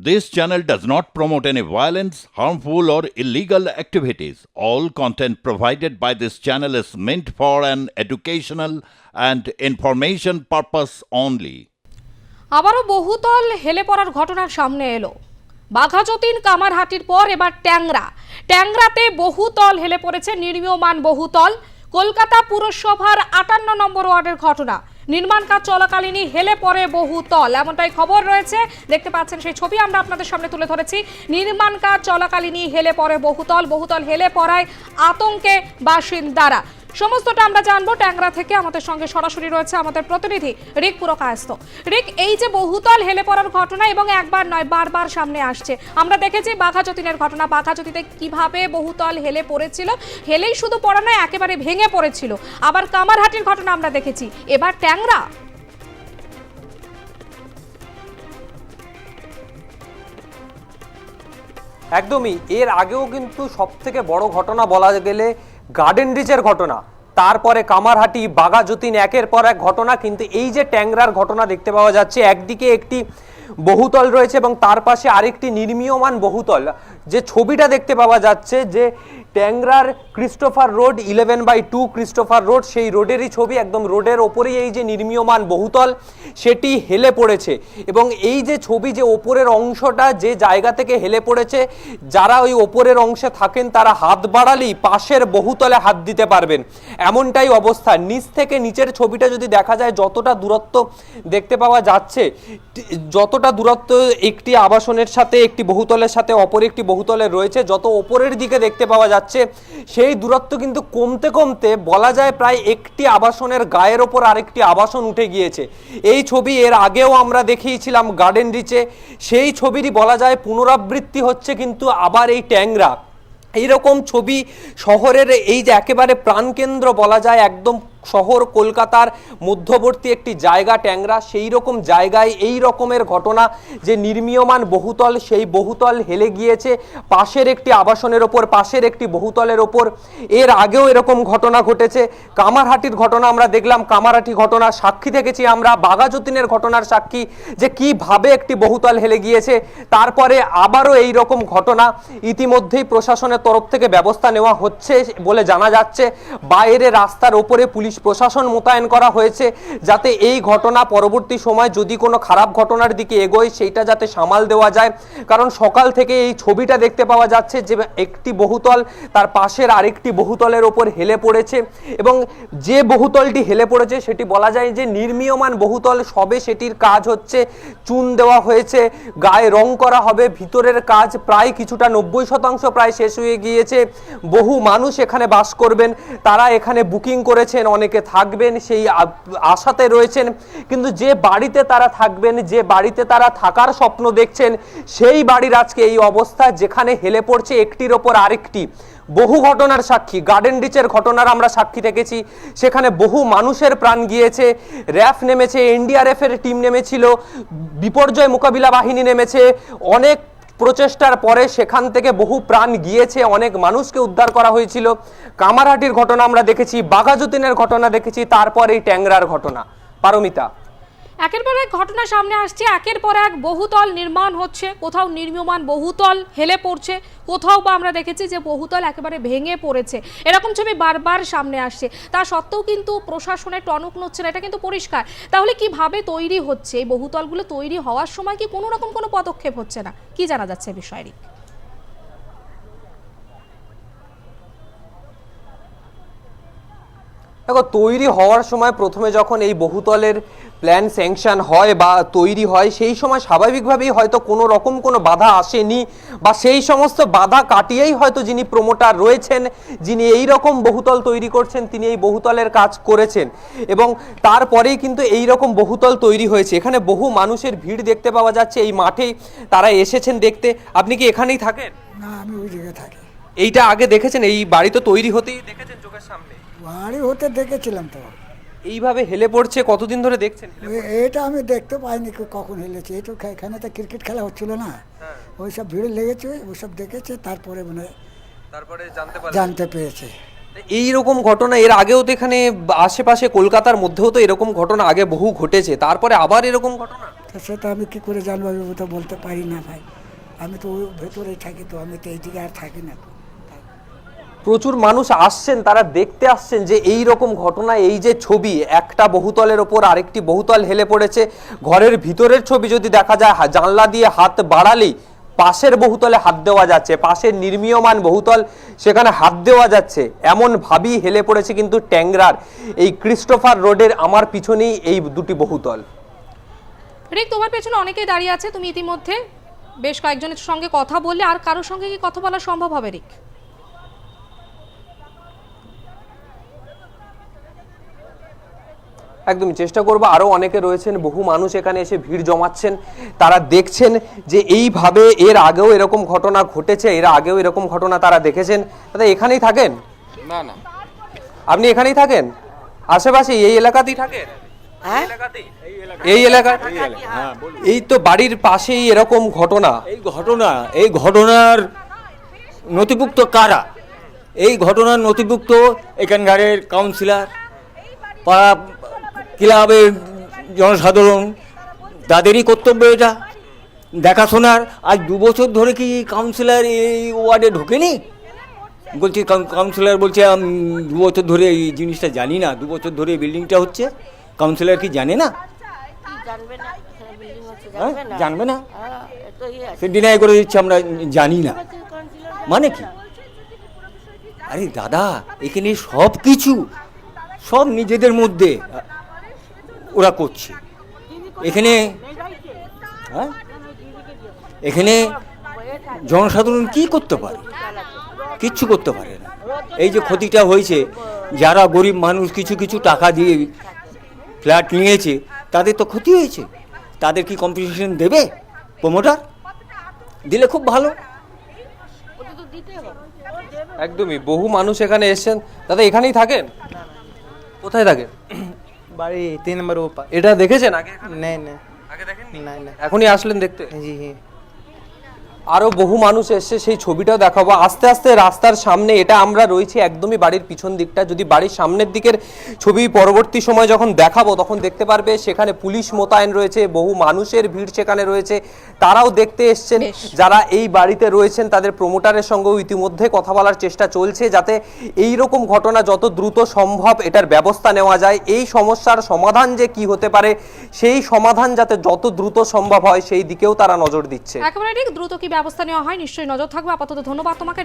This channel does not promote any violence, harmful, or illegal activities. All content provided by this channel is meant for an educational and information purpose only. আবারও বহুতল হেলে পড়ার ঘটনা সামনে এলো। বাঘাযতীন কামারহাটির পর এবার ট্যাংরাতে বহুতল হেলে পড়েছে নির্মীয়মান বহুতল। কলকাতা পুরসভার 58 নম্বর ওয়ার্ডের ঘটনা। নির্মাণ কাজ চলাকালীনই হেলে পড়ে বহুতল, এমনটাই খবর রয়েছে। দেখতে পাচ্ছেন সেই ছবি আমরা আপনাদের সামনে তুলে ধরেছি। নির্মাণ কাজ চলাকালীনই হেলে পড়ে বহুতল হেলে পড়ায় আতঙ্কে বাসিন্দারা। সমস্তটা আমরা জানবো ট্যাংরা থেকে। আমাদের সঙ্গে সরাসরি রয়েছে আমাদের প্রতিনিধি রিক পুরকায়স্থ। রিক, এই যে বহুতল হেলে পড়ার ঘটনা এবং একবার নয় বারবার সামনে আসছে, আমরা দেখেছি বাঘাযতীনের ঘটনা। বাঘাযতীতে কিভাবে বহুতল হেলে পড়েছিল, হেলেই শুধু পড়া নয় একেবারে ভেঙে পড়েছিল। আবার কামারহাটির ঘটনা আমরা দেখেছি, এবার ট্যাংরা। একদমই, এর আগেও কিন্তু সবথেকে বড় ঘটনা বলা গেলে গার্ডেন রিচের ঘটনা, তারপরে কামারহাটি, বাঘাযতীন, একের পর এক ঘটনা। কিন্তু এই যে ট্যাংরার ঘটনা দেখতে পাওয়া যাচ্ছে, একদিকে একটি বহুতল রয়েছে এবং তার পাশে আরেকটি নির্মীয়মান বহুতল। যে ছবিটা দেখতে পাওয়া যাচ্ছে যে ট্যাংরার ক্রিস্টোফার রোড 11/2 ক্রিস্টোফার রোড, সেই রোডেরই ছবি। একদম রোডের ওপরেই এই যে নির্মীয়মান বহুতল সেটি হেলে পড়েছে। এবং এই যে ছবি, যে ওপরের অংশটা যে জায়গা থেকে হেলে পড়েছে, যারা ওই ওপরের অংশে থাকেন তারা হাত বাড়ালেই পাশের বহুতলে হাত দিতে পারবেন, এমনটাই অবস্থা। নিচ থেকে নিচের ছবিটা যদি দেখা যায়, যতটা দূরত্ব দেখতে পাওয়া যাচ্ছে, যতটা দূরত্ব একটি আবাসনের সাথে, একটি বহুতলের সাথে অপর একটি বহুতলের রয়েছে, যত ওপরের দিকে দেখতে পাওয়া যাচ্ছে সেই দূরত্ব কিন্তু কমতে কমতে বলা যায় প্রায় একটি আবাসনের গায়ের ওপর আরেকটি আবাসন উঠে গিয়েছে। এই ছবি এর আগেও আমরা দেখিয়েছিলাম গার্ডেন রিচে, সেই ছবিরই বলা যায় পুনরাবৃত্তি হচ্ছে কিন্তু আবার এই ট্যাংরা। এইরকম ছবি শহরের এই যে একেবারে প্রাণকেন্দ্র বলা যায়, একদম শহর কলকাতার মধ্যবর্তী একটি জায়গা ট্যাংরা, সেই রকম জায়গায় এই রকমের ঘটনা। যে নির্মীয়মান বহুতল, সেই বহুতল হেলে গিয়েছে পাশের একটি আবাসনের ওপর, পাশের একটি বহুতলের ওপর। এর আগেও এরকম ঘটনা ঘটেছে। কামারহাটির ঘটনা আমরা দেখলাম, কামারহাটি ঘটনা সাক্ষী থেকেছি আমরা, বাঘাযতীনের ঘটনার সাক্ষী, যে কিভাবে একটি বহুতল হেলে গিয়েছে। তারপরে আবারও এই রকম ঘটনা। ইতিমধ্যেই প্রশাসনের তরফ থেকে ব্যবস্থা নেওয়া হচ্ছে বলে জানা যাচ্ছে। বাইরে রাস্তার ওপরে পুলিশ প্রশাসন মোতায়েন করা হয়েছে, যাতে এই ঘটনা পরবর্তী সময় যদি কোনো খারাপ ঘটনার দিকে এগোয় সেইটা যাতে সামাল দেওয়া যায়। কারণ সকাল থেকে এই ছবিটা দেখতে পাওয়া যাচ্ছে যে একটি বহুতল তার পাশের আরেকটি বহুতলের ওপর হেলে পড়েছে, এবং যে বহুতলটি হেলে পড়েছে সেটি বলা যায় যে নির্মীয়মান বহুতল। সবে সেটির কাজ হচ্ছে, চুন দেওয়া হয়েছে, গায়ে রং করা হবে, ভিতরের কাজ প্রায় কিছুটা 90% প্রায় শেষ হয়ে গিয়েছে। বহু মানুষ এখানে বাস করবেন, তারা এখানে বুকিং করেছেন, অনেকে থাকবেন সেই আশাতে রয়েছেন। কিন্তু যে বাড়িতে তারা থাকবেন, যে বাড়িতে তারা থাকার স্বপ্ন দেখছেন, সেই বাড়ির আজকে এই অবস্থা, যেখানে হেলে পড়ছে একটির ওপর আরেকটি। বহু ঘটনার সাক্ষী, গার্ডেন রিচের ঘটনার আমরা সাক্ষী থেকেছি, সেখানে বহু মানুষের প্রাণ গিয়েছে। র্যাফ নেমেছে, এনডিআরএফ এর টিম নেমেছিল, বিপর্যয় মোকাবিলা বাহিনী নেমেছে। অনেক প্রচেষ্টার পরে সেখান থেকে বহু প্রাণ গিয়েছে, অনেক মানুষকে উদ্ধার করা হয়েছিল। কামারহাটির ঘটনা আমরা দেখেছি, বাঘাযতীনের ঘটনা দেখেছি, তারপর এই ট্যাংরার ঘটনা। পারমিতা, একের পর এক ঘটনা সামনে আসছে, একের পর এক বহুতল নির্মাণ হচ্ছে। কোথাও নির্মীয়মান বহুতল হেলে পড়ছে, কোথাও বা আমরা দেখেছি যে বহুতল একেবারে ভেঙে পড়েছে। এরকম ছবি বারবার সামনে আসছে। তা সত্ত্বেও কিন্তু প্রশাসনের টনক নড়ছে না, এটা কিন্তু পরিষ্কার। তাহলে কিভাবে তৈরি হচ্ছে এই বহুতলগুলো? তৈরি হওয়ার সময় কি কোনো রকম কোনো পদক্ষেপ হচ্ছে না? কি জানা যাচ্ছে এই বিষয়ে? দেখো, তৈরি হওয়ার সময় প্রথমে যখন এই বহুতলের প্ল্যান স্যাংশন হয় বা তৈরি হয়, সেই সময় স্বাভাবিকভাবেই হয়তো কোনো রকম কোনো বাধা আসেনি, বা সেই সমস্ত বাধা কাটিয়েই হয়তো যিনি প্রমোটার রয়েছেন, যিনি এই রকম বহুতল তৈরি করছেন, তিনি এই বহুতলের কাজ করেছেন, এবং তারপরেই কিন্তু এই রকম বহুতল তৈরি হয়েছে। এখানে বহু মানুষের ভিড় দেখতে পাওয়া যাচ্ছে, এই মাঠেই তারা এসেছেন দেখতে। আপনি কি এখানেই থাকেন? না, আমি ওই জায়গায় থাকি। এইটা আগে দেখেছেন? এই বাড়ি তো তৈরি হতেই দেখেছেন চোখের সামনে? বাড়ি হতে দেখেছিলাম তো। এইভাবে হেলে পড়ছে কতদিন ধরে দেখছেন? এটা আমি দেখতে পাইনি কখন হেলেছে। এই তো এখানে তো ক্রিকেট খেলা হচ্ছিল না, ওই সব ভিড় লেগেছে, ওইসব দেখেছে, তারপরে মানে তারপরে জানতে পেরেছে। এইরকম ঘটনা এর আগেও তো এখানে আশেপাশে কলকাতার মধ্যেও তো এরকম ঘটনা আগে বহু ঘটেছে, তারপরে আবার এরকম ঘটনা। সেটা আমি কি করে জানবো, আমি তো বলতে পারি না ভাই। আমি তো ওই ভেতরেই থাকি, তো আমি তো এইদিকে আর থাকি না তো। প্রচুর মানুষ আসছেন, তারা দেখতে আসছেন যে এই রকম ঘটনা, এই যে ছবি, একটা বহুতলের ওপর আরেকটি বহুতল হেলে পড়েছে। ঘরের ভিতরের ছবি যদি দেখা যায়, জানলা দিয়ে হাত বাড়ালেই পাশের বহুতলে হাত দেওয়া যাচ্ছে, পাশের নির্মীয়মান বহুতল সেখানে হাত দেওয়া যাচ্ছে, এমন ভাবেই হেলে পড়েছে কিন্তু ট্যাংরার এই ক্রিস্টোফার রোডের আমার পিছনেই এই দুটি বহুতল। রিক, তোমার পেছনে অনেকেই দাঁড়িয়ে আছে, তুমি ইতিমধ্যে বেশ কয়েকজনের সঙ্গে কথা বললে, আর কারোর সঙ্গে কি কথা বলা সম্ভব হবে রিক? একদমই চেষ্টা করবো। আরো অনেকে রয়েছেন, বহু মানুষ এখানে এসে ভিড় জমাচ্ছেন, তারা দেখছেন যে এইভাবে এর আগেও এরকম ঘটনা ঘটেছে, এর আগেও এরকম ঘটনা তারা দেখেছেন। দাদা এখানেই থাকেন? না না, আপনি এখানেই থাকেন? আশেপাশে এই এলাকাতেই থাকেন? এই এলাকা, এই তো বাড়ির পাশেই এরকম ঘটনা। এই ঘটনার নথিভুক্ত কারা? এই ঘটনার নথিভুক্ত এখানকারের কাউন্সিলর, পাড়া ক্লাবের জনসাধারণ, তাদেরই কর্তব্য এটা দেখাশোনার। আজ 2 বছর ধরে কি কাউন্সিলর এই ওয়ার্ডে ঢোকেনি? বলছি কাউন্সিলর বলছে 2 বছর ধরে এই জিনিসটা জানি না, 2 বছর ধরে এই বিল্ডিংটা হচ্ছে। কাউন্সিলর কি জানে না? হ্যাঁ, জানবে না, সে ডিনাই করে দিচ্ছে আমরা জানি না। মানে কি? আরে দাদা, এখানে সব কিছু সব নিজেদের মধ্যে ওরা করছে। এখানে হ্যাঁ, এখানে জনসাধারণ কি করতে পারে? কিচ্ছু করতে পারে না। এই যে ক্ষতিটা হয়েছে, যারা গরিব মানুষ কিছু কিছু টাকা দিয়ে ফ্ল্যাট নিয়েছে, তাদের তো ক্ষতি হয়েছে। তাদের কি কম্পেনসেশন দেবে প্রমোটার? দিলে খুব ভালো। একদমই, বহু মানুষ এখানে এসেছেন। দাদা এখানেই থাকেন? কোথায় থাকেন? बाड़ी 3 नंबर ऊपर। এটা দেখেছেন আগে? नहीं नहीं আগে দেখেননি? नहीं नहीं এখনই আসলেন দেখতে? जी जी। আরো বহু মানুষ এসছে, সেই ছবিটাও দেখাবো। আস্তে আস্তে রাস্তার সামনে, এটা আমরা রয়েছি একদমই বাড়ির পিছন দিকটা, যদি বাড়ির সামনের দিকের ছবি পরবর্তী সময় যখন দেখাবো তখন দেখতে পারবে সেখানে পুলিশ মোতায়েন রয়েছে, বহু মানুষের ভিড় সেখানে রয়েছে, তারাও দেখতে এসছেন। যারা এই বাড়িতে রয়েছেন তাদের প্রমোটারের সঙ্গেও ইতিমধ্যে কথা বলার চেষ্টা চলছে, যাতে এই রকম ঘটনা যত দ্রুত সম্ভব এটার ব্যবস্থা নেওয়া যায়। এই সমস্যার সমাধান যে কি হতে পারে, সেই সমাধান যাতে যত দ্রুত সম্ভব হয় সেই দিকেও তারা নজর দিচ্ছে। একেবারে ঠিক, দ্রুত কি ব্যবস্থা নেওয়া হয় নিশ্চয়ই নজর থাকবে। আপাতত ধন্যবাদ তোমাকে।